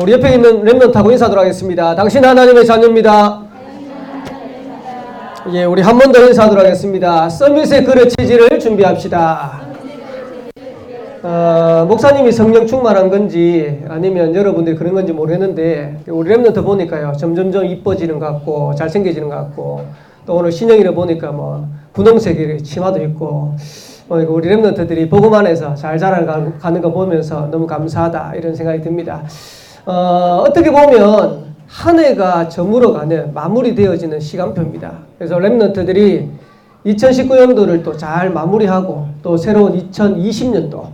우리 옆에 있는 렘넌트하고 인사하도록 하겠습니다. 당신 하나님의 자녀입니다. 예, 우리 한 번 더 인사하도록 하겠습니다. 서밋의 그릇치지를 준비합시다. 목사님이 성령 충만한 건지 아니면 여러분들이 그런 건지 모르겠는데 우리 렘넌트 보니까요 점점점 이뻐지는 것 같고 잘생겨지는 것 같고 또 오늘 신영이를 보니까 뭐 분홍색 치마도 입고 우리 렘넌트들이 복음 안에서 잘 자라가는 거 보면서 너무 감사하다 이런 생각이 듭니다. 어떻게 보면 한 해가 저물어가는 마무리되어지는 시간표입니다. 그래서 렘넌트들이 2019년도를 또 잘 마무리하고 또 새로운 2020년도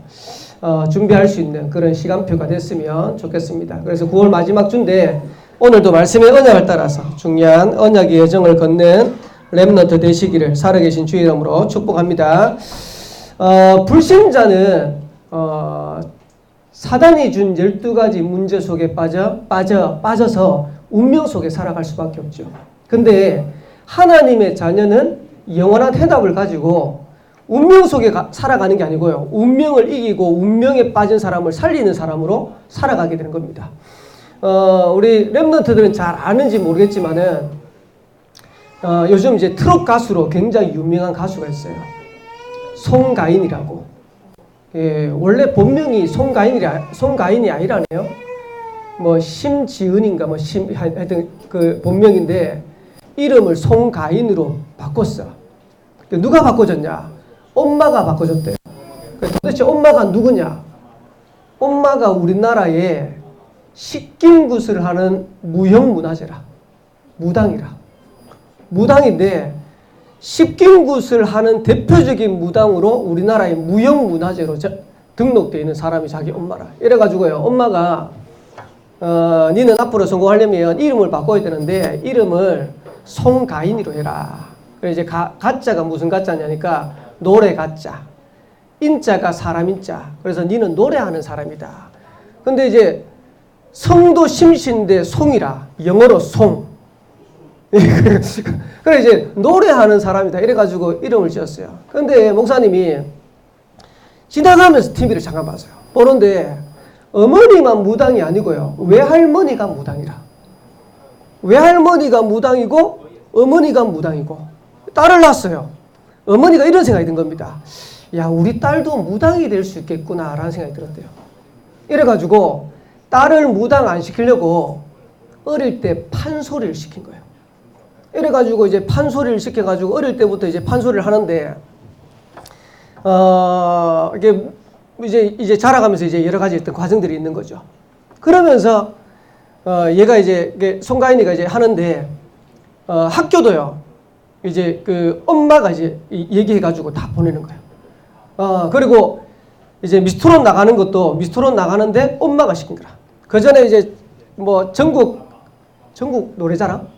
준비할 수 있는 그런 시간표가 됐으면 좋겠습니다. 그래서 9월 마지막 주인데 오늘도 말씀의 언약을 따라서 중요한 언약의 여정을 걷는 렘넌트 되시기를 살아계신 주의 이름으로 축복합니다. 불신자는 사단이 준 12가지 문제 속에 빠져서 운명 속에 살아갈 수밖에 없죠. 근데 하나님의 자녀는 영원한 해답을 가지고 운명 속에 살아가는 게 아니고요. 운명을 이기고 운명에 빠진 사람을 살리는 사람으로 살아가게 되는 겁니다. 우리 렘넌트들은 잘 아는지 모르겠지만은 요즘 이제 트롯 가수로 굉장히 유명한 가수가 있어요. 송가인이라고. 예, 원래 본명이 송가인이 아니라네요. 뭐 심지은인가 하여튼 그 본명인데 이름을 송가인으로 바꿨어. 누가 바꿔줬냐? 엄마가 바꿔줬대요. 도대체 엄마가 누구냐? 엄마가 우리나라에 식김굿을 하는 무형문화재라. 무당이라. 무당인데 식김굿을 하는 대표적인 무당으로 우리나라의 무형문화재로 등록되어 있는 사람이 자기 엄마라. 이래가지고요. 엄마가 니는 앞으로 성공하려면 이름을 바꿔야 되는데 이름을 송가인이로 해라. 그래서 이제 가짜가 무슨 가짜냐니까 노래 가짜. 인자가 사람 인자. 그래서 니는 노래하는 사람이다. 근데 이제 성도 심신데 송이라. 영어로 송. 그래 이제 노래하는 사람이다. 이래가지고 이름을 지었어요. 근데 목사님이 지나가면서 TV를 잠깐 봤어요. 보는데 어머니만 무당이 아니고요. 외할머니가 무당이라. 외할머니가 무당이고 어머니가 무당이고 딸을 낳았어요. 어머니가 이런 생각이 든 겁니다. 야, 우리 딸도 무당이 될 수 있겠구나 라는 생각이 들었대요. 이래가지고 딸을 무당 안 시키려고 어릴 때 판소리를 시킨 거예요. 이래가지고 이제 판소리를 시켜가지고 어릴 때부터 이제 판소리를 하는데 이게 자라가면서 이제 여러 가지 어떤 과정들이 있는 거죠. 그러면서 얘가 이제 송가인이가 이제 하는데 학교도요. 이제 그 엄마가 이제 얘기해가지고 다 보내는 거예요. 그리고 이제 미스트롯 나가는 것도 미스트롯 나가는데 엄마가 시킨 거라. 그 전에 이제 뭐 전국 노래자랑?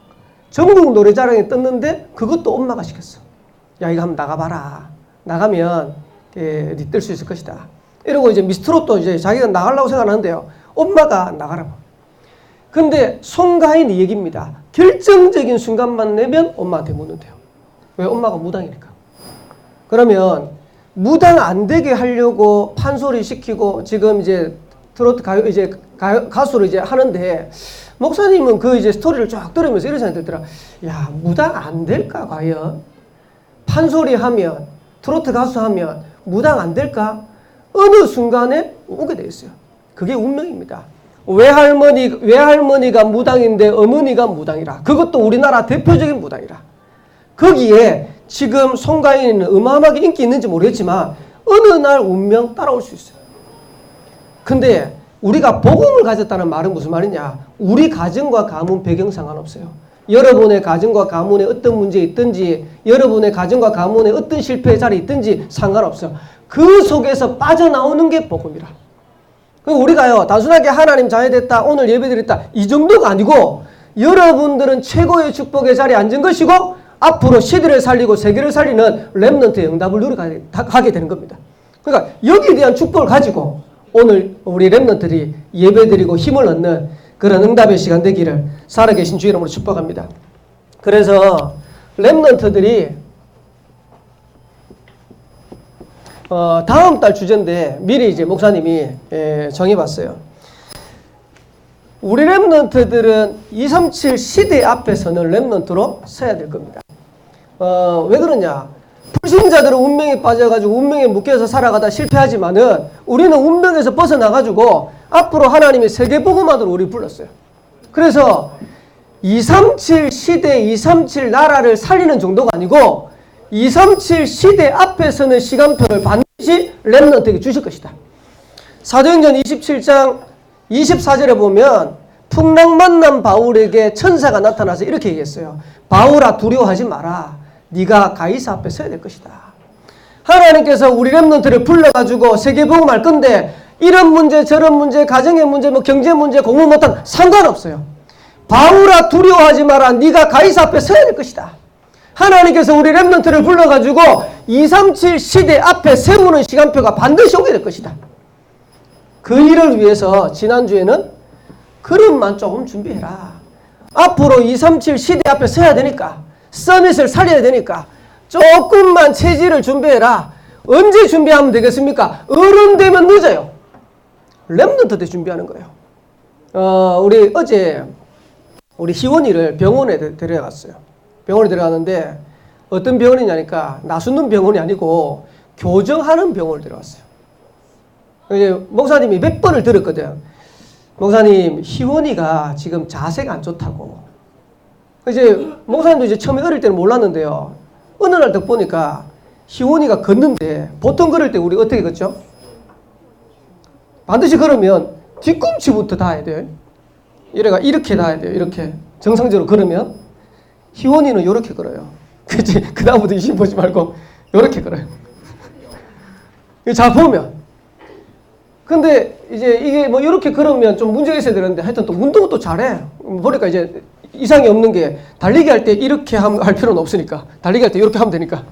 전국 노래자랑에 떴는데 그것도 엄마가 시켰어. 야, 이거 한번 나가봐라. 나가면 네 뜰 수 있을 것이다. 이러고 이제 미스트롯도 이제 자기가 나가려고 생각하는데요. 엄마가 나가라고. 근데 송가인이 얘기입니다. 결정적인 순간만 내면 엄마한테 묻는데요. 왜? 엄마가 무당이니까. 그러면 무당 안 되게 하려고 판소리 시키고 지금 이제 트로트 가수를 이제 하는데 목사님은 그 이제 스토리를 쫙 들으면서 이런 생각이 들더라. 야, 무당 안 될까 과연? 판소리 하면 트로트 가수 하면 무당 안 될까? 어느 순간에 오게 돼 있어요. 그게 운명입니다. 외할머니가 무당인데 어머니가 무당이라. 그것도 우리나라 대표적인 무당이라. 거기에 지금 송가인은 어마어마하게 인기 있는지 모르겠지만 어느 날 운명 따라올 수 있어요. 근데 우리가 복음을 가졌다는 말은 무슨 말이냐? 우리 가정과 가문 배경 상관없어요. 여러분의 가정과 가문에 어떤 문제 있든지 여러분의 가정과 가문에 어떤 실패의 자리 있든지 상관없어요. 그 속에서 빠져나오는 게 복음이라. 우리가요 단순하게 하나님 자녀됐다 오늘 예배드렸다 이 정도가 아니고 여러분들은 최고의 축복의 자리에 앉은 것이고 앞으로 시대를 살리고 세계를 살리는 렘넌트의 응답을 누려가게 되는 겁니다. 그러니까 여기에 대한 축복을 가지고 오늘 우리 렘넌트들이 예배드리고 힘을 얻는 그런 응답의 시간 되기를 살아계신 주의 이름으로 축복합니다. 그래서 렘넌트들이 다음 달 주제인데 미리 이제 목사님이 정해봤어요. 우리 랩런트들은 237 시대 앞에서는 랩런트로 서야 될 겁니다. 왜 그러냐? 불신자들은 운명에 빠져가지고 운명에 묶여서 살아가다 실패하지만은 우리는 운명에서 벗어나가지고 앞으로 하나님의 세계복음만으로 우리 불렀어요. 그래서 237 시대 237 나라를 살리는 정도가 아니고 237 시대 앞에서는 시간표를 반드시 랩런트에게 주실 것이다. 사도행전 27장 24절에 보면 풍랑 만난 바울에게 천사가 나타나서 이렇게 얘기했어요. 바울아 두려워하지 마라. 네가 가이사 앞에 서야 될 것이다. 하나님께서 우리 랩런트를 불러가지고 세계복음 할 건데 이런 문제 저런 문제 가정의 문제 뭐 경제 문제 공부 못한 상관없어요. 바울아 두려워하지 마라. 네가 가이사 앞에 서야 될 것이다. 하나님께서 우리 랩런트를 불러가지고 237 시대 앞에 세우는 시간표가 반드시 오게 될 것이다. 그 일을 위해서 지난주에는 그릇만 조금 준비해라. 앞으로 237 시대 앞에 서야 되니까 서밋을 살려야 되니까 조금만 체질을 준비해라. 언제 준비하면 되겠습니까? 어른 되면 늦어요. 랩런트 때 준비하는 거예요. 우리 어제 우리 희원이를 병원에 데려갔어요. 병원에 데려갔는데 어떤 병원이냐니까 나수는 병원이 아니고 교정하는 병원을 데려갔어요. 이제 목사님이 몇 번을 들었거든. 목사님 희원이가 지금 자세가 안 좋다고. 이제 목사님도 이제 처음에 어릴 때는 몰랐는데요. 어느 날 딱 보니까 희원이가 걷는데 보통 걸을 때 우리 어떻게 걷죠? 반드시 걸으면 뒤꿈치부터 닿아야 돼요. 이래가 이렇게 닿아야 돼요. 이렇게 정상적으로 걸으면 희원이는 이렇게 걸어요. 그치? 그 다음부터 이심 보지 말고 이렇게 걸어요. 잘 보면. 근데 이제 이게 뭐 이렇게 걸으면 좀 문제가 있어야 되는데 하여튼 또 운동은 또 잘해. 보니까 이제 이상이 없는 게 달리기 할 때 이렇게 할 필요는 없으니까 달리기 할 때 이렇게 하면 되니까.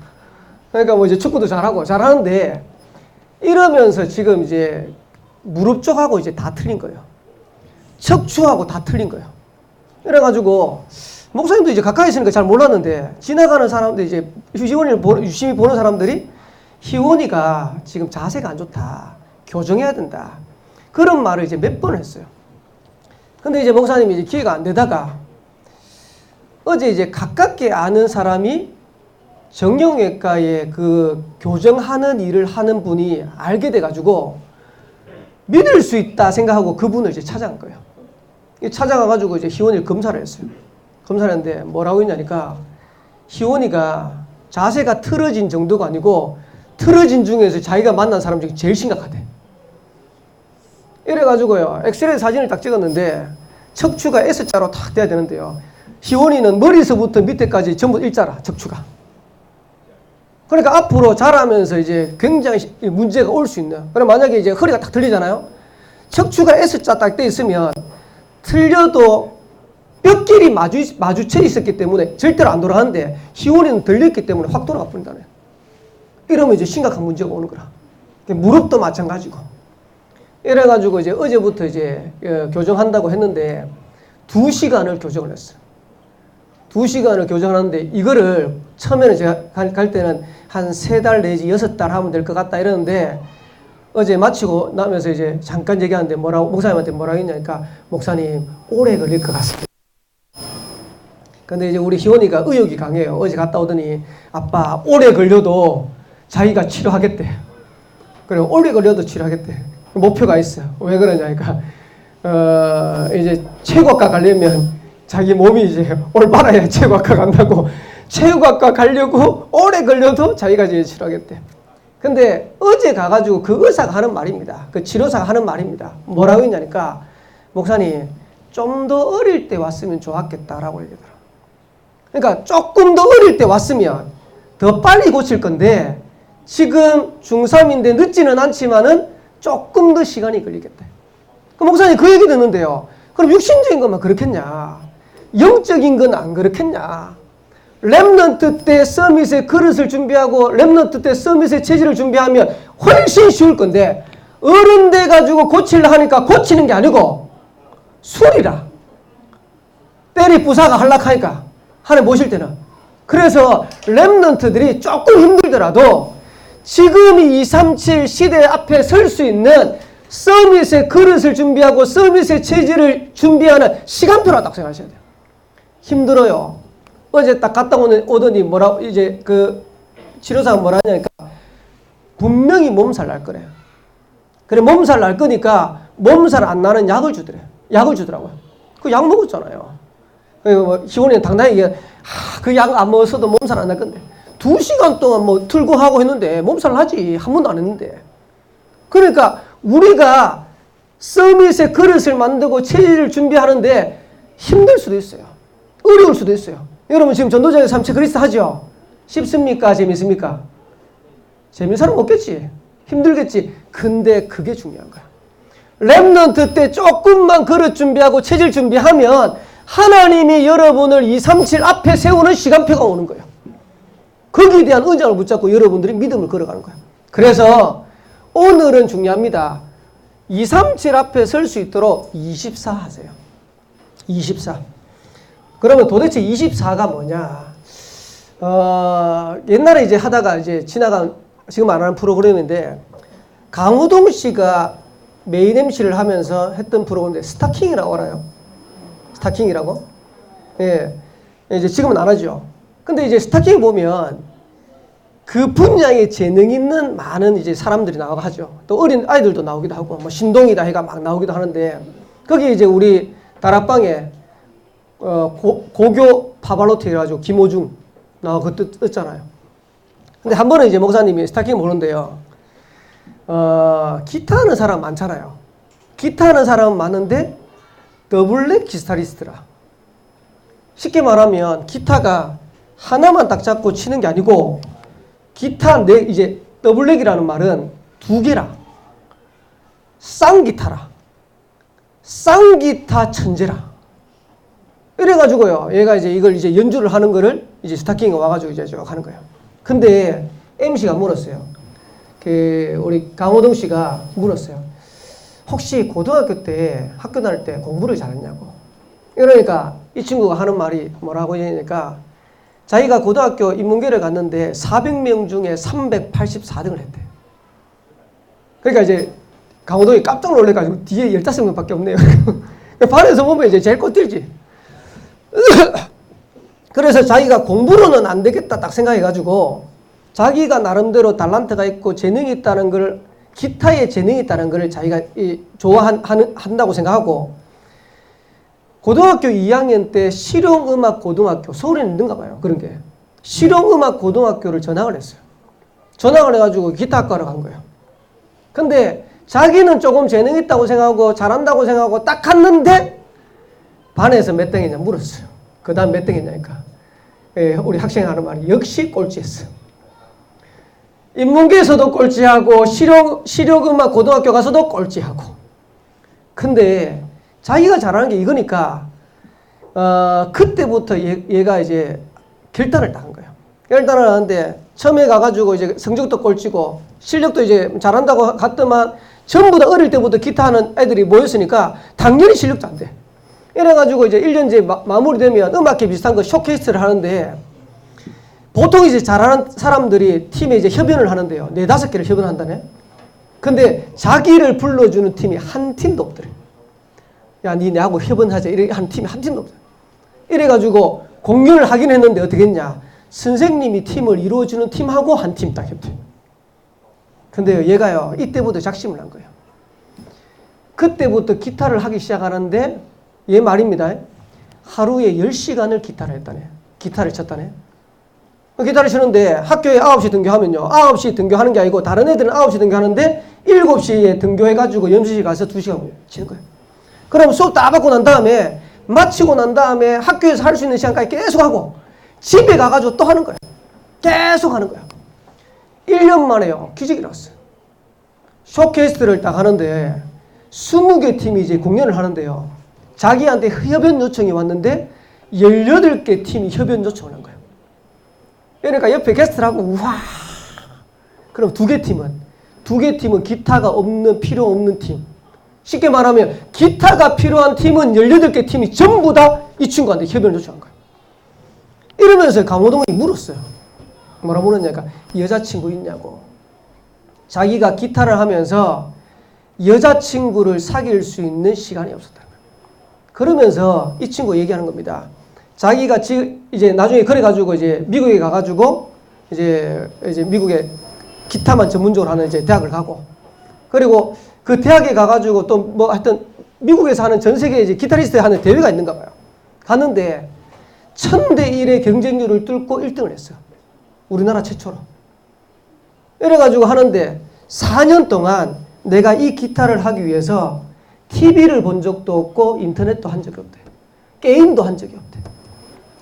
그러니까 뭐 이제 축구도 잘하고 잘하는데 이러면서 지금 이제 무릎 쪽하고 이제 다 틀린 거예요. 척추하고 다 틀린 거예요. 이래가지고 목사님도 이제 가까이 있으니까 잘 몰랐는데 지나가는 사람들 이제 희원이를 유심히 보는 사람들이 희원이가 지금 자세가 안 좋다. 교정해야 된다. 그런 말을 이제 몇 번 했어요. 근데 이제 목사님이 이제 기회가 안 되다가 어제 이제 가깝게 아는 사람이 정형외과에 그 교정하는 일을 하는 분이 알게 돼가지고 믿을 수 있다 생각하고 그분을 이제 찾아간 거예요. 찾아가가지고 이제 희원이를 검사를 했어요. 검사를 했는데 뭐라고 했냐니까 희원이가 자세가 틀어진 정도가 아니고 틀어진 중에서 자기가 만난 사람 중에 제일 심각하대. 이래가지고요. 엑스레이 사진을 딱 찍었는데 척추가 S자로 탁 돼야 되는데요. 희원이는 머리서부터 밑에까지 전부 일자라 척추가. 그러니까 앞으로 자라면서 이제 굉장히 문제가 올 수 있는. 그럼 만약에 이제 허리가 딱 들리잖아요. 척추가 S자 딱 돼 있으면 틀려도 뼈끼리 마주쳐 있었기 때문에 절대로 안 돌아가는데 희원이는 들렸기 때문에 확 돌아가 버린다네. 이러면 이제 심각한 문제가 오는 거라. 무릎도 마찬가지고. 이래가지고 이제 어제부터 이제 교정한다고 했는데 2시간을 교정을 했어요. 2시간을 교정하는데 이거를 처음에는 제가 갈 때는 한 3달 내지 6달 하면 될 것 같다 이러는데 어제 마치고 나면서 이제 잠깐 얘기하는데 목사님한테 뭐라고 했냐니까 목사님 오래 걸릴 것 같습니다. 근데 이제 우리 희원이가 의욕이 강해요. 어제 갔다 오더니 아빠 오래 걸려도 자기가 치료하겠대. 그리고 오래 걸려도 치료하겠대. 목표가 있어요. 왜 그러냐니까 이제 체육학과 가려면 자기 몸이 이제 올바라야 체육학과 간다고 체육학과 가려고 오래 걸려도 자기가 이제 치료하겠대. 근데 어제 가가지고 그 의사가 하는 말입니다. 그 치료사가 하는 말입니다. 뭐라고 했냐니까 목사님 좀 더 어릴 때 왔으면 좋았겠다라고 얘기하더라고요. 그러니까 조금 더 어릴 때 왔으면 더 빨리 고칠 건데 지금 중3인데 늦지는 않지만은 조금 더 시간이 걸리겠다. 그 목사님 그 얘기 듣는데요. 그럼 육신적인 것만 그렇겠냐? 영적인 건 안 그렇겠냐? 랩런트 때 서밋의 그릇을 준비하고 랩런트 때 서밋의 체질을 준비하면 훨씬 쉬울 건데 어른 돼가지고 고치려 하니까 고치는 게 아니고 술이라. 때리 부사가 한락하니까 하나님 모실 때는. 그래서 랩런트들이 조금 힘들더라도 지금 이 237 시대 앞에 설 수 있는 서밋의 그릇을 준비하고 서밋의 체질을 준비하는 시간표라고 생각하셔야 돼요. 힘들어요. 어제 딱 갔다 오더니 뭐라고 이제 그 치료사가 뭐라 하냐니까 분명히 몸살 날 거래요. 그래 몸살 날 거니까 몸살 안 나는 약을 주더래요. 약을 주더라고요. 그 약 먹었잖아요. 뭐 희원이는 당당히 그 약 안 먹었어도 몸살 안 날 건데 2시간 동안 뭐 틀고 하고 했는데 몸살 나지. 한 번도 안 했는데. 그러니까 우리가 서밋의 그릇을 만들고 체질을 준비하는데 힘들 수도 있어요. 어려울 수도 있어요. 여러분 지금 전도자의 삼체 그리스도 하죠? 쉽습니까? 재밌습니까? 재밌는 사람 없겠지. 힘들겠지. 근데 그게 중요한 거야. 렘넌트 때 조금만 그릇 준비하고 체질 준비하면 하나님이 여러분을 237 앞에 세우는 시간표가 오는 거예요. 거기에 대한 은장을 붙잡고 여러분들이 믿음을 걸어가는 거예요. 그래서 오늘은 중요합니다. 237 앞에 설 수 있도록 24 하세요. 24. 그러면 도대체 24가 뭐냐? 옛날에 이제 하다가 이제 지나간, 지금 안 하는 프로그램인데, 강호동 씨가 메인 MC를 하면서 했던 프로그램인데, 스타킹이라고 알아요? 스타킹이라고? 예. 이제 지금은 안 하죠. 근데 이제 스타킹 보면 그 분야에 재능 있는 많은 이제 사람들이 나와가 하죠. 또 어린 아이들도 나오기도 하고, 뭐 신동이다 해가 막 나오기도 하는데, 거기 이제 우리 다락방에 고교 파발로티 해가지고 김호중 나오고 떴잖아요. 근데 한 번은 이제 목사님이 스타킹 보는데요. 기타 하는 사람 많잖아요. 기타 하는 사람은 많은데 더블랙 기타리스트라. 쉽게 말하면 기타가 하나만 딱 잡고 치는 게 아니고 기타 이제 더블랙이라는 말은 2개라. 쌍기타라. 쌍기타 천재라. 이래가지고요. 얘가 이제 이걸 이제 연주를 하는 거를 이제 스타킹에 와가지고 이제 쭉 하는 거예요. 근데 MC가 물었어요. 우리 강호동 씨가 물었어요. 혹시 고등학교 때 학교 다닐 때 공부를 잘했냐고. 이러니까 이 친구가 하는 말이 뭐라고 하니까 자기가 고등학교 인문계를 갔는데 400명 중에 384등을 했대. 그러니까 이제 강호동이 깜짝 놀래가지고 뒤에 15명밖에 없네요. 반에서 보면 이제 제일 꼴찌지. 그래서 자기가 공부로는 안 되겠다 딱 생각해가지고 자기가 나름대로 달란트가 있고 재능이 있다는 걸, 기타에 재능이 있다는 걸 자기가 한다고 생각하고 고등학교 2학년 때 실용음악 고등학교, 서울에는 있는가 봐요. 그런 게. 실용음악 고등학교를 전학을 했어요. 전학을 해가지고 기타학과로 간 거예요. 근데 자기는 조금 재능이 있다고 생각하고 잘한다고 생각하고 딱 갔는데 반에서 몇 등이냐 물었어요. 그 다음 몇 등이냐니까. 우리 학생이 하는 말이 역시 꼴찌했어. 인문계에서도 꼴찌하고 실용음악 고등학교 가서도 꼴찌하고. 근데 자기가 잘하는 게 이거니까 그때부터 얘가 이제 결단을 딱 한 거예요. 결단을 하는데 처음에 가가지고 이제 성적도 꼴찌고 실력도 이제 잘한다고 갔더만 전부 다 어릴 때부터 기타 하는 애들이 모였으니까 당연히 실력도 안 돼. 이래가지고 이제 1년제 마무리되면 음악회 비슷한 거 쇼케이스를 하는데 보통 이제 잘하는 사람들이 팀에 이제 협연을 하는데요. 4-5개를 협연한다네. 근데 자기를 불러주는 팀이 한 팀도 없더래. 야, 니 내하고 협연하자. 이래 한 팀이 한 팀도 없더래. 이래가지고 공연을 하긴 했는데 어떻게 했냐. 선생님이 팀을 이루어주는 팀하고 한 팀 딱 협회. 근데요, 얘가요, 이때부터 작심을 한 거예요. 그때부터 기타를 하기 시작하는데 얘 말입니다. 하루에 10시간을 기타를 했다네. 기타를 쳤다네. 기타를 치는데 학교에 9시 등교하면요. 9시 등교하는 게 아니고 다른 애들은 9시 등교하는데 7시에 등교해가지고 연습실 가서 2시간 치는 거예요. 그럼 수업 다 받고 난 다음에 마치고 난 다음에 학교에서 할 수 있는 시간까지 계속 하고 집에 가가지고 또 하는 거예요. 계속 하는 거예요. 1년 만에요. 기적이 났어요. 쇼케이스를 딱 하는데 20개 팀이 이제 공연을 하는데요. 자기한테 협연 요청이 왔는데 18개 팀이 협연 요청을 한 거예요. 그러니까 옆에 게스트를 하고 우와. 그럼 2개 팀은 기타가 필요 없는 팀. 쉽게 말하면 기타가 필요한 팀은 18개 팀이 전부 다 이 친구한테 협연을 요청한 거예요. 이러면서 강호동이 물었어요. 뭐라 물었냐니까 여자친구 있냐고. 자기가 기타를 하면서 여자친구를 사귈 수 있는 시간이 없었다는 거예요. 그러면서 이 친구 얘기하는 겁니다. 자기가 이제 나중에 그래가지고 이제 미국에 가가지고 이제 미국에 기타만 전문적으로 하는 이제 대학을 가고, 그리고 그 대학에 가가지고 또 뭐 하여튼 미국에서 하는 전 세계 이제 기타리스트 하는 대회가 있는가 봐요. 갔는데 1000대 1의 경쟁률을 뚫고 1등을 했어요. 우리나라 최초로. 이래가지고 하는데 4년 동안 내가 이 기타를 하기 위해서 TV를 본 적도 없고 인터넷도 한 적이 없대. 게임도 한 적이 없대.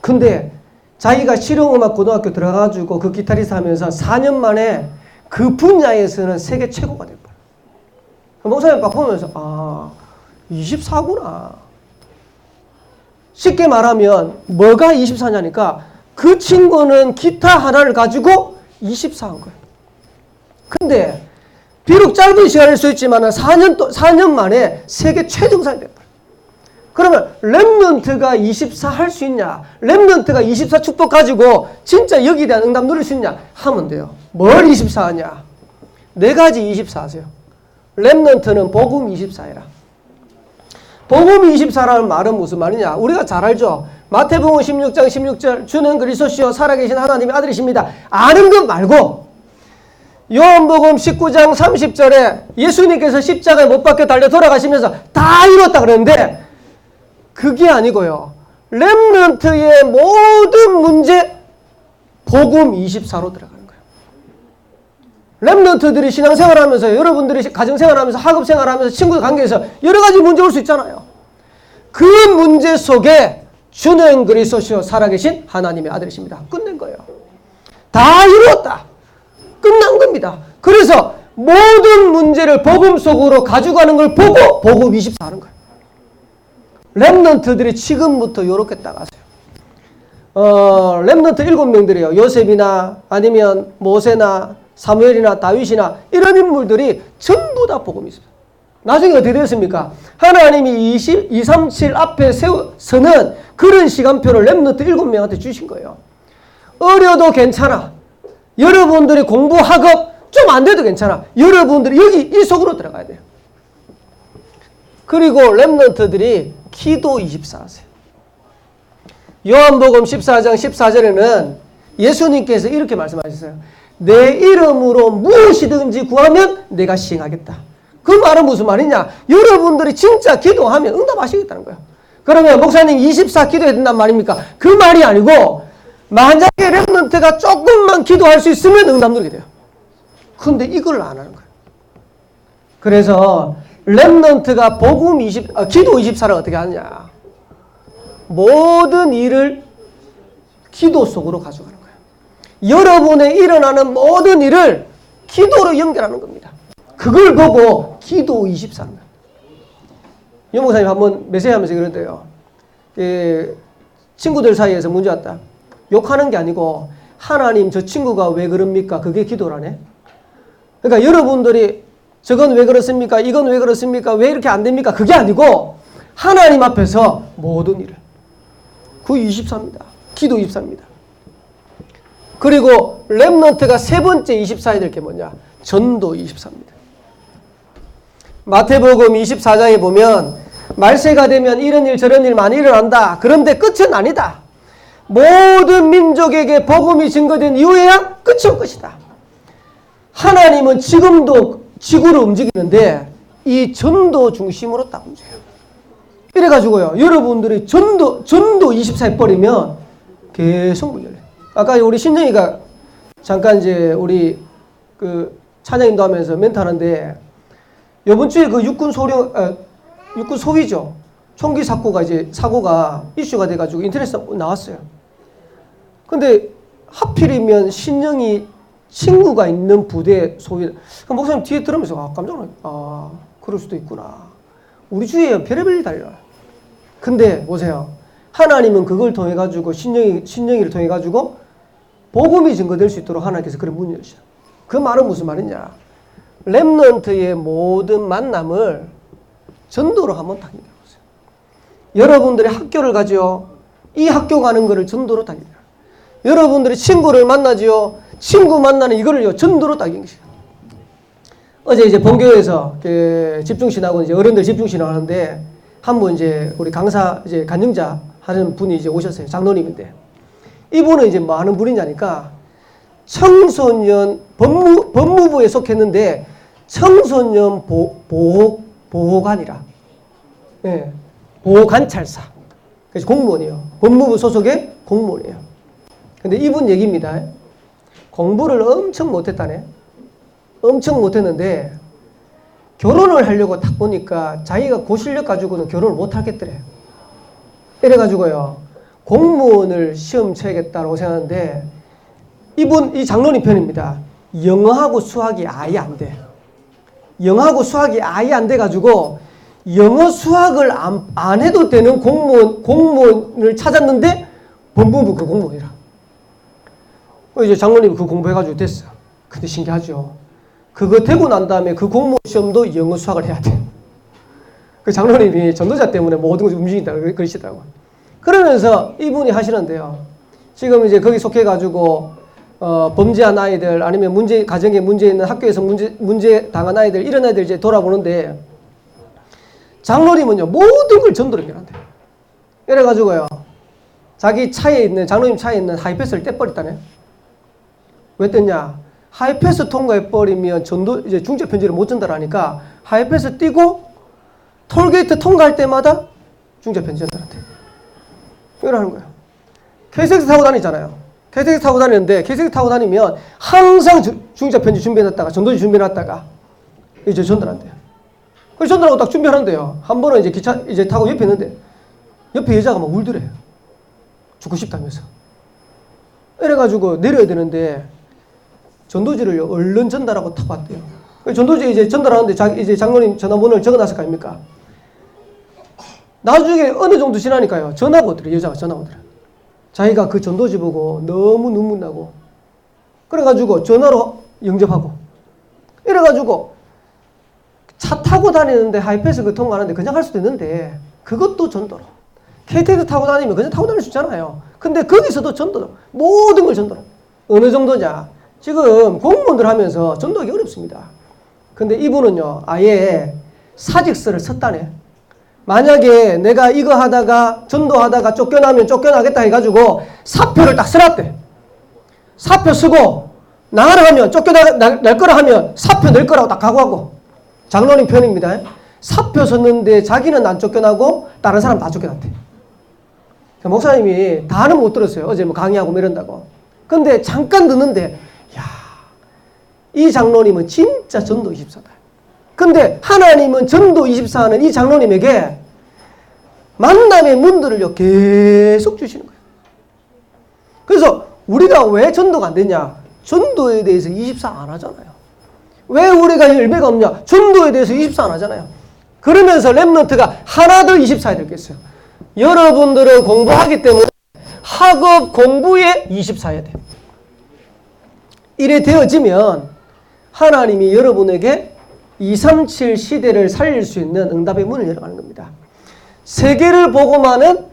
근데 자기가 실용음악 고등학교 들어가가지고 그 기타리스트 하면서 4년 만에 그 분야에서는 세계 최고가 된 거야. 목사님 딱 보면서 24구나. 쉽게 말하면 뭐가 24냐니까 그 친구는 기타 하나를 가지고 24한 거예요. 근데 비록 짧은 시간일 수 있지만 4년 만에 세계 최정상이 됐다. 그러면 렘넌트가 24 할 수 있냐? 렘넌트가 24 축복 가지고 진짜 여기에 대한 응답 누릴 수 있냐? 하면 돼요. 뭘 24 하냐? 네 가지 24 하세요. 렘넌트는 복음 24해라. 복음 24라는 말은 무슨 말이냐? 우리가 잘 알죠? 마태복음 16장 16절 주는 그리스도시요 살아계신 하나님의 아들이십니다. 아는 것 말고 요한복음 19장 30절에 예수님께서 십자가에 못 박혀 달려 돌아가시면서 다 이뤘다 그러는데 그게 아니고요. 렘넌트의 모든 문제 복음 24로 들어가는 거예요. 렘넌트들이 신앙생활하면서 여러분들이 가정생활하면서 학업생활하면서 친구 관계에서 여러 가지 문제 올 수 있잖아요. 그 문제 속에 주는 그리스도시요 살아계신 하나님의 아들이십니다. 끝낸 거예요. 다 이루었다. 끝난 겁니다. 그래서 모든 문제를 복음 속으로 가져가는 걸 보고 복음 24 하는 거예요. 렘넌트들이 지금부터 이렇게 따가세요. 렘넌트 7명들이에요. 요셉이나 아니면 모세나 사무엘이나 다윗이나 이런 인물들이 전부 다 복음이 있습니다. 나중에 어떻게 되었습니까? 하나님이 237 앞에 서는 그런 시간표를 렘넌트 7명한테 주신 거예요. 어려도 괜찮아. 여러분들이 공부 학업 좀 안 돼도 괜찮아. 여러분들이 여기 이 속으로 들어가야 돼요. 그리고 렘넌트들이 기도 24 하세요. 요한복음 14장 14절에는 예수님께서 이렇게 말씀하셨어요. 내 이름으로 무엇이든지 구하면 내가 시행하겠다. 그 말은 무슨 말이냐? 여러분들이 진짜 기도하면 응답하시겠다는 거예요. 그러면 목사님 24 기도해야 된단 말입니까? 그 말이 아니고 만약에 렘넌트가 조금만 기도할 수 있으면 응답 누리게 돼요. 근데 이걸 안 하는 거예요. 그래서 렘넌트가 기도 24를 어떻게 하느냐? 모든 일을 기도 속으로 가져가는 거예요. 여러분의 일어나는 모든 일을 기도로 연결하는 겁니다. 그걸 보고 기도 24는 거예요. 유 목사님 한번 메시지하면서 그런데요. 친구들 사이에서 문제 왔다. 욕하는 게 아니고 하나님 저 친구가 왜 그럽니까? 그게 기도라네. 그러니까 여러분들이 저건 왜 그렇습니까? 이건 왜 그렇습니까? 왜 이렇게 안 됩니까? 그게 아니고 하나님 앞에서 모든 일을. 그 24입니다. 기도 24입니다. 그리고 렘넌트가 세 번째 24해야 될 게 뭐냐? 전도 24입니다. 마태복음 24장에 보면 말세가 되면 이런 일 저런 일 많이 일어난다. 그런데 끝은 아니다. 모든 민족에게 복음이 증거된 이후에야 끝이 올 것이다. 하나님은 지금도 지구를 움직이는데 이 전도 중심으로 딱 움직여요. 이래가지고요. 여러분들이 전도 24 해버리면 계속 문 열려요. 아까 우리 신정이가 잠깐 이제 우리 그 찬양인도 하면서 멘트 하는데 이번 주에 그 육군 소위죠. 총기 사고가 이슈가 돼가지고 인터넷에 나왔어요. 근데 하필이면 신영이 친구가 있는 부대 소위, 목사님 뒤에 들으면서 깜짝 놀랐어요. 그럴 수도 있구나. 우리 주위에 별의별 일이 다 일어나요. 근데 보세요. 하나님은 그걸 통해가지고 신영이를 통해가지고 복음이 증거될 수 있도록 하나님께서 그런 문을 여시죠. 그 말은 무슨 말이냐? 렘넌트의 모든 만남을 전도로 한번 딱 얘기해보세요. 여러분들이 학교를 가지요. 이 학교 가는 거를 전도로 딱 얘기해요. 여러분들이 친구를 만나지요. 친구 만나는 이거를요. 전도로 딱 얘기해요. 어제 이제 본교에서 그 집중신학원 이제 어른들 집중신학 하는데 한 분 이제 우리 강사 이제 간증자 하는 분이 이제 오셨어요. 장로님인데 이분은 이제 뭐 하는 분이냐니까 청소년 법무부에 속했는데 청소년 보호관이라. 예. 보호관찰사. 그래서 공무원이에요. 법무부 소속의 공무원이에요. 근데 이분 얘기입니다. 공부를 엄청 못했다네. 엄청 못했는데 결혼을 하려고 딱 보니까 자기가 그 실력 가지고는 결혼을 못 하겠더래. 이래가지고요. 공무원을 시험 쳐야겠다고 생각하는데 이 장로님 편입니다. 영어하고 수학이 아예 안 돼. 영어하고 수학이 아예 안 돼가지고 영어 수학을 안 해도 되는 공무원을 찾았는데 법무부 그 공무원이라. 이제 장로님이 그 공부해가지고 됐어. 근데 신기하죠. 그거 되고 난 다음에 그 공무원 시험도 영어 수학을 해야 돼. 그 장로님이 전도자 때문에 모든 것이 움직인다 그러시더라고. 그러면서 이분이 하시는데요. 지금 이제 거기 속해가지고 범죄한 아이들 아니면 가정에 문제 있는 학교에서 문제 당한 아이들 이런 아이들 이제 돌아보는데 장로님은요 모든 걸 전도를 해란대요. 이래가지고요 자기 장로님 차에 있는 하이패스를 떼버렸다네. 왜 뗐냐? 하이패스 통과해버리면 이제 중재 편지를 못 전달하니까 하이패스 띄고 톨게이트 통과할 때마다 중재 편지 전달한대. 이러는 거예요. KTX 타고 다니잖아요. KTX 타고 다니는데 KTX 타고 다니면 항상 중재 편지 준비해놨다가 전도지 준비해놨다가 이제 전달한대요. 그래서 전달하고 딱 준비하는데요. 한 번은 이제 기차 이제 타고 옆에 있는데 옆에 여자가 막 울더래. 죽고 싶다면서. 이래가지고 내려야 되는데 전도지를 얼른 전달하고 타고 왔대요. 전도지 이제 전달하는데 이제 장로님 전화번호를 적어놨을 거 아닙니까? 나중에 어느 정도 지나니까요. 전화가 오더래. 여자가 전화가 오더래. 자기가 그 전도지 보고 너무 눈물 나고 그래가지고 전화로 영접하고 이래가지고 차 타고 다니는데 하이패스 그 통과하는데 그냥 할 수도 있는데 그것도 전도로. KTX 타고 다니면 그냥 타고 다닐 수 있잖아요. 근데 거기서도 전도로. 모든 걸 전도로. 어느 정도냐. 지금 공무원들 하면서 전도하기 어렵습니다. 근데 이분은요 아예 사직서를 썼다네. 만약에 내가 이거 하다가 전도하다가 쫓겨나면 쫓겨나겠다 해가지고 사표를 딱 써놨대. 사표 쓰고 나가라 하면 쫓겨날 거라 하면 사표 낼 거라고 딱 각오하고. 장로님 편입니다. 사표 썼는데 자기는 안 쫓겨나고 다른 사람 다 쫓겨났대. 목사님이 다는 못 들었어요. 어제 뭐 강의하고 뭐 이런다고. 근데 잠깐 듣는데 이 장로님은 진짜 전도 24다. 근데 하나님은 전도 24하는 이 장로님에게 만남의 문들을요 계속 주시는 거예요. 그래서 우리가 왜 전도가 안 되냐? 전도에 대해서 24 안 하잖아요. 왜 우리가 열매가 없냐? 전도에 대해서 24 안 하잖아요. 그러면서 렘넌트가 하나 더 24에 들겠어요. 여러분들은 공부하기 때문에 학업 공부에 24해야 돼요. 이래 되어지면 하나님이 여러분에게 237 시대를 살릴 수 있는 응답의 문을 열어가는 겁니다. 세계를 보고만은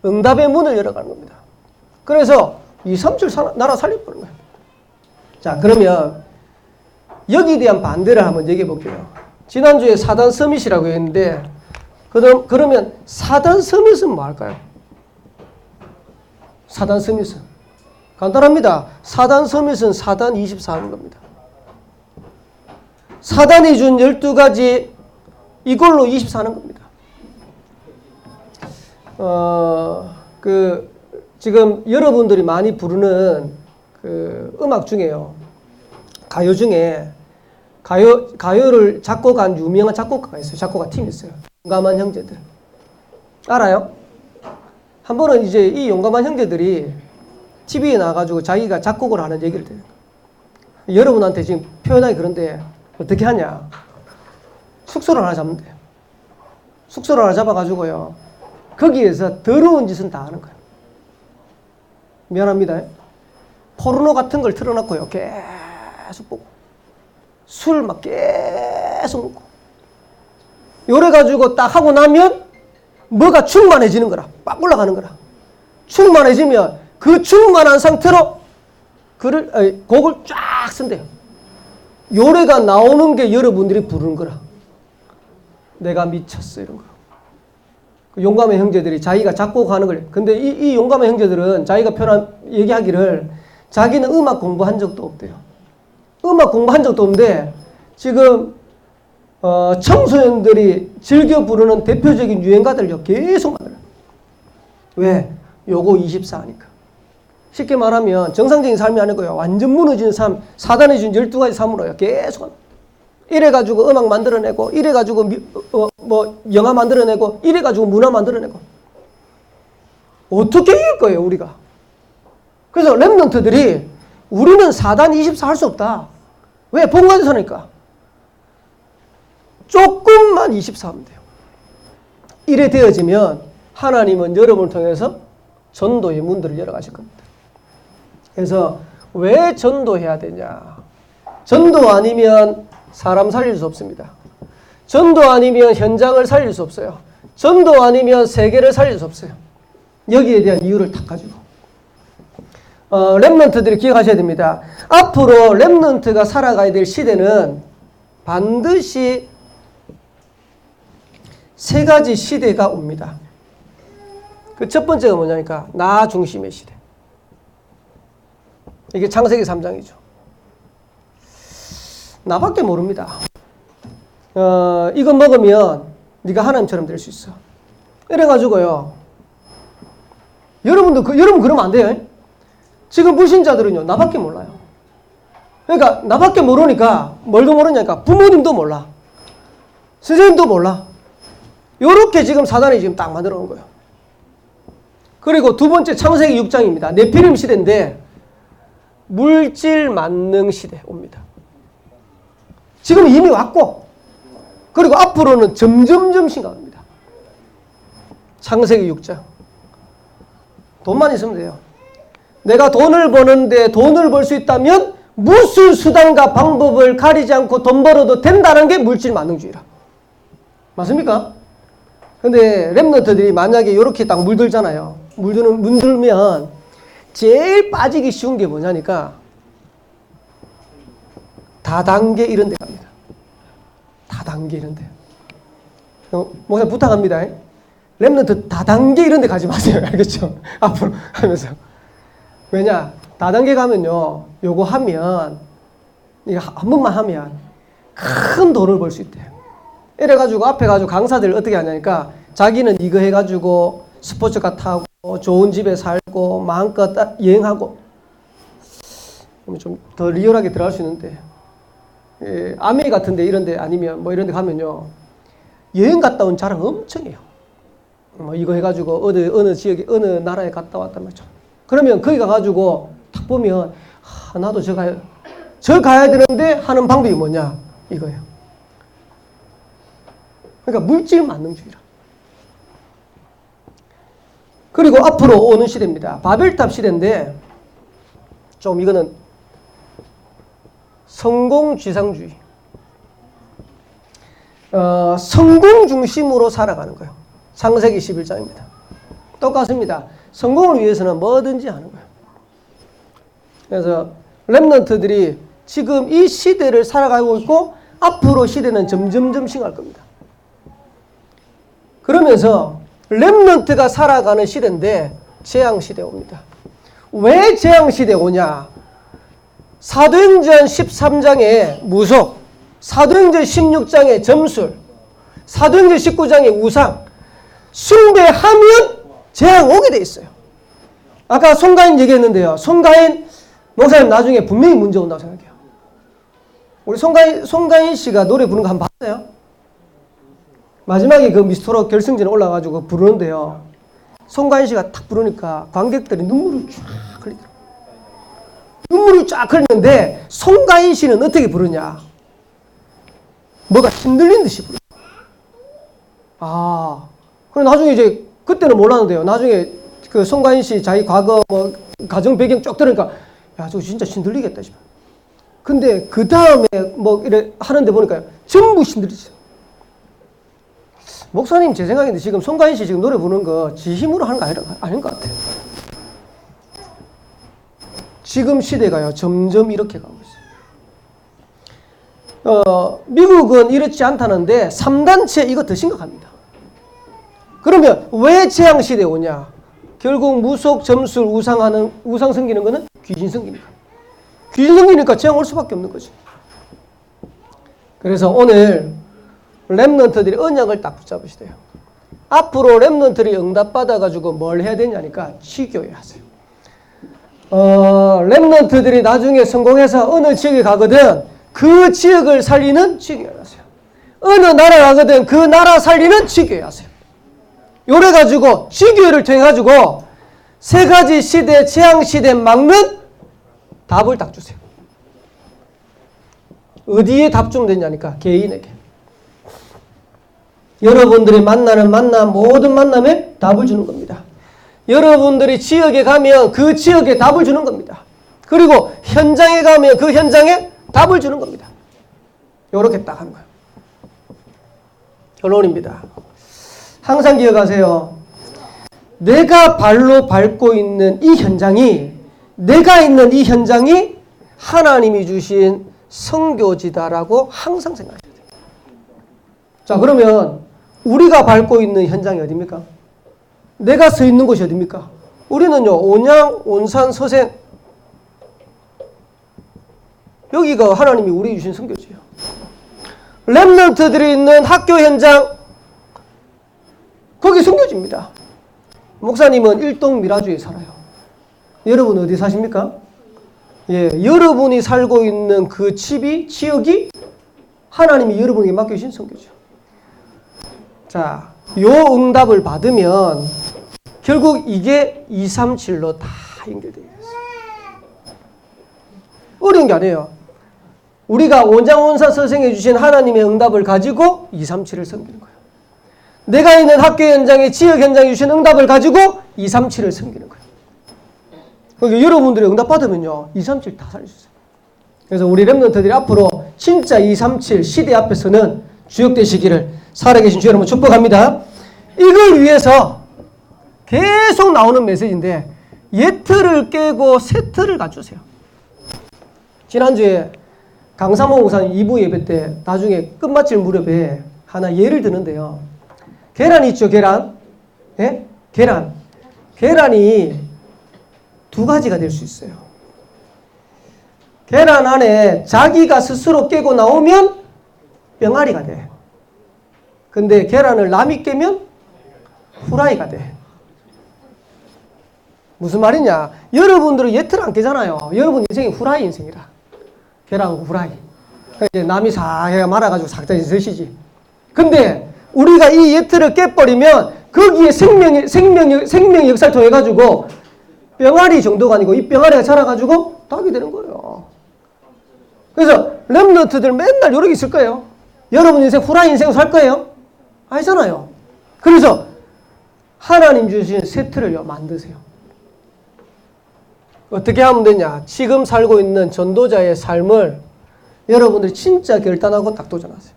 응답의 문을 열어가는 겁니다. 그래서 237 나라 살려버린 거예요. 자, 그러면 여기에 대한 반대를 한번 얘기해 볼게요. 지난주에 사단 서밋이라고 했는데 그러면 사단 서밋은 뭐 할까요? 사단 서밋은 간단합니다. 사단 서밋은 사단 24하는 겁니다. 사단이 준 12가지 이걸로 24하는 겁니다. 지금 여러분들이 많이 부르는 그 음악 중에요. 가요 중에 가요를 작곡한 유명한 작곡가가 있어요. 작곡가 팀이 있어요. 용감한 형제들. 알아요? 한 번은 이제 이 용감한 형제들이 TV에 나와가지고 자기가 작곡을 하는 얘기를 들어요. 여러분한테 지금 표현하기 그런데 어떻게 하냐. 숙소를 하나 잡으면 돼요. 숙소를 하나 잡아가지고요. 거기에서 더러운 짓은 다 하는 거예요. 미안합니다. 포르노 같은 걸 틀어놓고요. 계속 보고. 술 막 계속 먹고. 요래가지고 딱 하고 나면 뭐가 충만해지는 거라. 막 올라가는 거라. 충만해지면 그 충만한 상태로 곡을 쫙 쓴대요. 요래가 나오는 게 여러분들이 부르는 거라. 내가 미쳤어 이런 거. 용감한 형제들이 자기가 작곡하는 걸. 근데 이 용감한 형제들은 자기가 얘기하기를 자기는 음악 공부한 적도 없대요. 음악 공부한 적도 없는데 지금 청소년들이 즐겨 부르는 대표적인 유행가들을 계속 만들어요. 왜? 요거 24니까. 쉽게 말하면 정상적인 삶이 아니고요. 완전 무너진 삶, 사단이 준 12가지 삶으로요. 계속. 이래가지고 음악 만들어내고, 이래가지고 영화 만들어내고, 이래가지고 문화 만들어내고. 어떻게 이길 거예요, 우리가? 그래서 랩런트들이 우리는 사단 24 할 수 없다. 왜? 본관에서 사니까. 조금만 24 하면 돼요. 이래 되어지면 하나님은 여러분을 통해서 전도의 문들을 열어가실 겁니다. 그래서 왜 전도해야 되냐? 전도 아니면 사람 살릴 수 없습니다. 전도 아니면 현장을 살릴 수 없어요. 전도 아니면 세계를 살릴 수 없어요. 여기에 대한 이유를 딱 가지고. 랩런트들이 기억하셔야 됩니다. 앞으로 랩런트가 살아가야 될 시대는 반드시 세 가지 시대가 옵니다. 그 첫 번째가 뭐냐니까 나 중심의 시대. 이게 창세기 3장이죠. 나밖에 모릅니다. 이거 먹으면 네가 하나님처럼 될 수 있어. 이래가지고요. 여러분 그러면 안 돼요. 지금 불신자들은요. 나밖에 몰라요. 그러니까 나밖에 모르니까 뭘도 모르냐니까 부모님도 몰라. 선생님도 몰라. 요렇게 지금 사단이 지금 딱 만들어 놓은 거예요. 그리고 두 번째 창세기 6장입니다. 네피림 시대인데 물질 만능 시대 옵니다. 지금 이미 왔고 그리고 앞으로는 점점점 심각합니다. 창세기 6장. 돈만 있으면 돼요. 내가 돈을 버는데 돈을 벌 수 있다면 무슨 수단과 방법을 가리지 않고 돈 벌어도 된다는 게 물질 만능주의라. 맞습니까? 근데 랩런트들이 만약에 이렇게 딱 물들잖아요. 물들면 제일 빠지기 쉬운 게 뭐냐니까 다단계 이런 데 갑니다. 다단계 이런 데. 목사님 부탁합니다. 랩런트 다단계 이런 데 가지 마세요. 알겠죠? 앞으로 하면서. 왜냐? 다단계 가면요. 요거 하면 이거 한 번만 하면 큰 돈을 벌 수 있대요. 이래가지고 앞에 가지고 강사들 어떻게 하냐니까 자기는 이거 해가지고 스포츠카 타고 좋은 집에 살고 마음껏 여행하고 좀 더 리얼하게 들어갈 수 있는데 아메리 같은데 이런데 아니면 뭐 이런데 가면요 여행 갔다 온 자랑 엄청 해요. 뭐 이거 해가지고 어느 지역에 어느 나라에 갔다 왔단 말이죠. 그러면 거기 가가지고 딱 보면 나도 저 가야 되는데 하는 방법이 뭐냐 이거예요. 그러니까 물질 만능주의라. 그리고 앞으로 오는 시대입니다. 바벨탑 시대인데 좀 이거는 성공지상주의. 성공 중심으로 살아가는 거예요. 창세기 11장입니다. 똑같습니다. 성공을 위해서는 뭐든지 하는 거예요. 그래서 랩런트들이 지금 이 시대를 살아가고 있고 앞으로 시대는 점점점 심할 겁니다. 그러면서 랩런트가 살아가는 시대인데 재앙시대 옵니다. 왜 재앙시대 오냐? 사도행전 13장의 무속, 사도행전 16장의 점술, 사도행전 19장의 우상, 숭배하면 재앙 오게 돼 있어요. 아까 송가인 얘기했는데요. 송가인 목사님 나중에 분명히 문제 온다고 생각해요. 우리 송가인 씨가 노래 부르는 거 한번 봤어요? 마지막에 그 미스터로 결승전에 올라가지고 부르는데요. 송가인 씨가 탁 부르니까 관객들이 눈물을 쫙 흘리더라고요. 눈물이 쫙 흘리는데 송가인 씨는 어떻게 부르냐? 뭐가 흔들린 듯이 부르요. 그래 나중에 이제 그때는 몰랐는데요. 나중에 그 송가인 씨 자기 과거 뭐 가정 배경 쭉 들으니까 야 저거 진짜 신들리겠다 싶어. 근데 그 다음에 뭐 이래 하는데 보니까 전부 신들리죠. 목사님 제 생각인데 지금 송가인 씨 지금 노래 부르는 거 지 힘으로 하는 거 아닌 것 같아요. 지금 시대가요 점점 이렇게 가고 있어요. 미국은 이렇지 않다는데 3단체 이거 더 심각합니다. 그러면 왜 재앙시대에 오냐? 결국 무속, 점술, 우상 섬기는 거는 귀신 섬기니까. 귀신 섬기니까 재앙 올 수밖에 없는 거지. 그래서 오늘 렘넌트들이 언약을 딱 붙잡으시대요. 앞으로 렘넌트들이 응답받아가지고 뭘 해야 되냐니까 치교회 하세요. 렘넌트들이 나중에 성공해서 어느 지역에 가거든 그 지역을 살리는 치교회 하세요. 어느 나라 가거든 그 나라 살리는 치교회 하세요. 요래 가지고 치교회를 통해 가지고 세 가지 시대, 재앙 시대 막는 답을 딱 주세요. 어디에 답 좀 되냐니까 개인에게. 여러분들이 만나는 만남, 모든 만남에 답을 주는 겁니다. 여러분들이 지역에 가면 그 지역에 답을 주는 겁니다. 그리고 현장에 가면 그 현장에 답을 주는 겁니다. 요렇게 딱 하는 거예요. 결론입니다. 항상 기억하세요. 내가 발로 밟고 있는 이 현장이, 내가 있는 이 현장이 하나님이 주신 선교지다라고 항상 생각해야 돼요. 자, 그러면 우리가 밟고 있는 현장이 어디입니까? 내가 서 있는 곳이 어디입니까? 우리는요, 온양, 온산, 서생. 여기가 하나님이 우리 주신 선교지예요. 렘넌트들이 있는 학교 현장, 거기 선교지입니다. 목사님은 일동 미라주에 살아요. 여러분 어디 사십니까? 예, 여러분이 살고 있는 그 집이, 지역이 하나님이 여러분에게 맡겨주신 선교죠. 자, 요 응답을 받으면 결국 이게 237로 다 연결되어 있어요. 어려운 게 아니에요. 우리가 온장온사 서생해 주신 하나님의 응답을 가지고 237을 섬기는 거예요. 내가 있는 학교 현장에 지역 현장에 주신 응답을 가지고 237을 섬기는 거예요. 그러니까 여러분들이 응답 받으면요 237 다 살릴 수 있어요. 그래서 우리 렘넌트들이 앞으로 진짜 237 시대 앞에서는 주역되시기를 살아계신 주 여러분 축복합니다. 이걸 위해서 계속 나오는 메시지인데 옛 틀을 깨고 새 틀을 갖추세요. 지난주에 강삼호 목사님 2부 예배 때 나중에 끝마칠 무렵에 하나 예를 드는데요. 계란 있죠, 계란? 예? 계란. 계란이 두 가지가 될 수 있어요. 계란 안에 자기가 스스로 깨고 나오면 병아리가 돼. 근데 계란을 남이 깨면 후라이가 돼. 무슨 말이냐? 여러분들은 예틀 안 깨잖아요. 여러분 인생이 후라이 인생이라. 계란 후라이. 이제 남이 싹 해가 말아가지고 싹 드시지. 근데 우리가 이 예틀을 깨버리면 거기에 생명의 역사를 통해가지고 병아리 정도가 아니고 이 병아리가 자라가지고 닭이 되는 거예요. 그래서 렘넌트들 맨날 요렇게 있을 거예요. 여러분 인생 후라이 인생을 살 거예요? 아니잖아요. 그래서 하나님 주신 세트를 만드세요. 어떻게 하면 되냐? 지금 살고 있는 전도자의 삶을 여러분들이 진짜 결단하고 딱 도전하세요.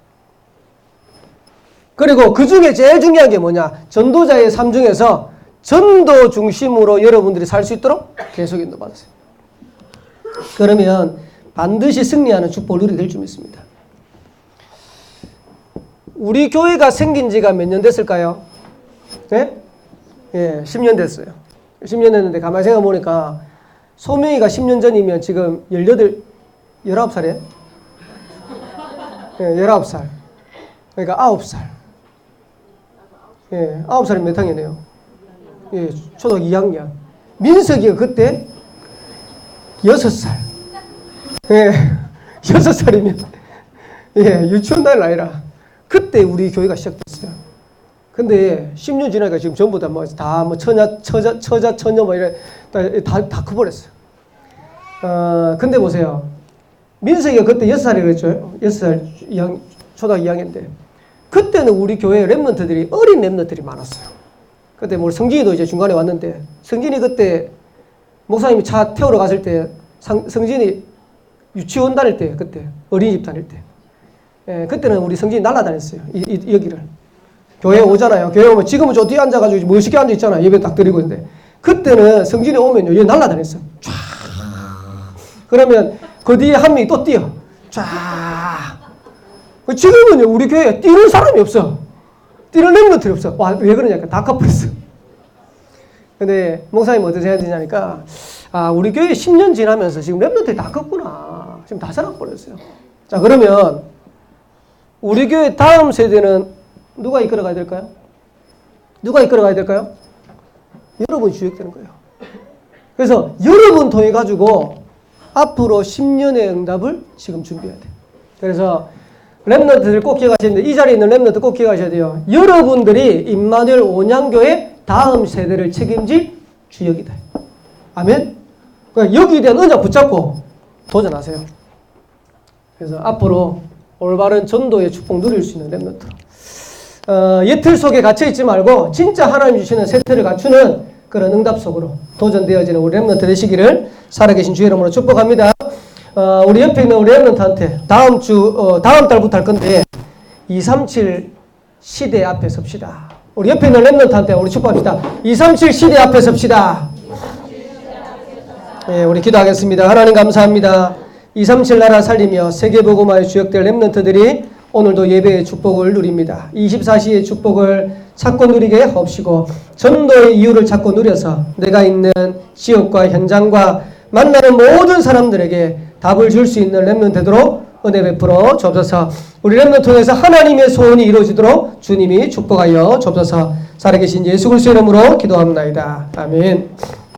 그리고 그 중에 제일 중요한 게 뭐냐? 전도자의 삶 중에서 전도 중심으로 여러분들이 살 수 있도록 계속 인도받으세요. 그러면 반드시 승리하는 축복을 누리게 될 줄 믿습니다. 우리 교회가 생긴 지가 몇 년 됐을까요? 네? 예, 10년 됐어요. 10년 됐는데 가만히 생각해 보니까 소명이가 10년 전이면 지금 19살이에요? 예, 19살. 그러니까 9살. 예, 9살이면 몇 학년이에요? 예, 초등학교 2학년. 민석이가 그때 6살. 예, 6살이면, 예, 유치원 다닐 나이라. 그때 우리 교회가 시작됐어요. 근데 10년 지나니까 지금 전부 다 처녀 뭐 이래, 다 커버렸어요. 근데 보세요. 민석이가 그때 6살이라고 그랬죠? 6살, 초등학교 2학년인데. 그때는 우리 교회 렘넌트들이, 어린 렘넌트들이 많았어요. 그때 뭐 성진이도 이제 중간에 왔는데, 성진이 그때 목사님이 차 태우러 갔을 때, 성진이 유치원 다닐 때, 그때 어린이집 다닐 때. 예, 그때는 우리 성진이 날아다녔어요. 여기를. 교회 오잖아요. 교회 오면 지금은 저 뒤에 앉아가지고 멋있게 앉아있잖아요. 예배 딱 드리고 있는데. 그때는 성진이 오면요. 얘 날아다녔어. 쫙. 그러면 그 뒤에 한 명이 또 뛰어. 쫙. 지금은요, 우리 교회에 뛰는 사람이 없어. 뛰는 랩런트들이 없어. 와, 왜 그러냐니까 다 갚아버렸어. 근데 목사님 어떻게 해야 되냐니까, 아, 우리 교회 10년 지나면서 지금 랩런트들이 다 컸구나. 지금 다 살아버렸어요. 자, 그러면 우리 교회 다음 세대는 누가 이끌어가야 될까요? 누가 이끌어가야 될까요? 여러분이 주역되는 거예요. 그래서 여러분 통해 가지고 앞으로 10년의 응답을 지금 준비해야 돼요. 그래서 랩런트들 꼭 기억하셔야 돼요. 이 자리에 있는 랩런트 꼭 기억하셔야 돼요. 여러분들이 임마누엘 온양교회 다음 세대를 책임질 주역이다. 아멘? 그러니까 여기에 대한 은혜 붙잡고 도전하세요. 그래서 앞으로 올바른 전도의 축복 누릴 수 있는 랩런트로. 예틀 속에 갇혀있지 말고 진짜 하나님 주시는 세태를 갖추는 그런 응답 속으로 도전되어지는 우리 랩런트 되시기를 살아계신 주의 이름으로 축복합니다. 우리 옆에 있는 우리 랩런트한테 다음 달부터 할 건데 237 시대 앞에 섭시다. 우리 옆에 있는 랩런트한테 우리 축복합시다. 237 시대 앞에 섭시다. 네, 우리 기도하겠습니다. 하나님 감사합니다. 237 나라 살리며 세계복음화에 주역될 랩런트들이 오늘도 예배의 축복을 누립니다. 24시의 축복을 찾고 누리게 하옵시고 전도의 이유를 찾고 누려서 내가 있는 지역과 현장과 만나는 모든 사람들에게 답을 줄 수 있는 랩런트 되도록 은혜 베풀어 주옵소서. 우리 랩런트 통해서 하나님의 소원이 이루어지도록 주님이 축복하여 주옵소서. 살아계신 예수 그리스도의 이름으로 기도합니다. 아멘.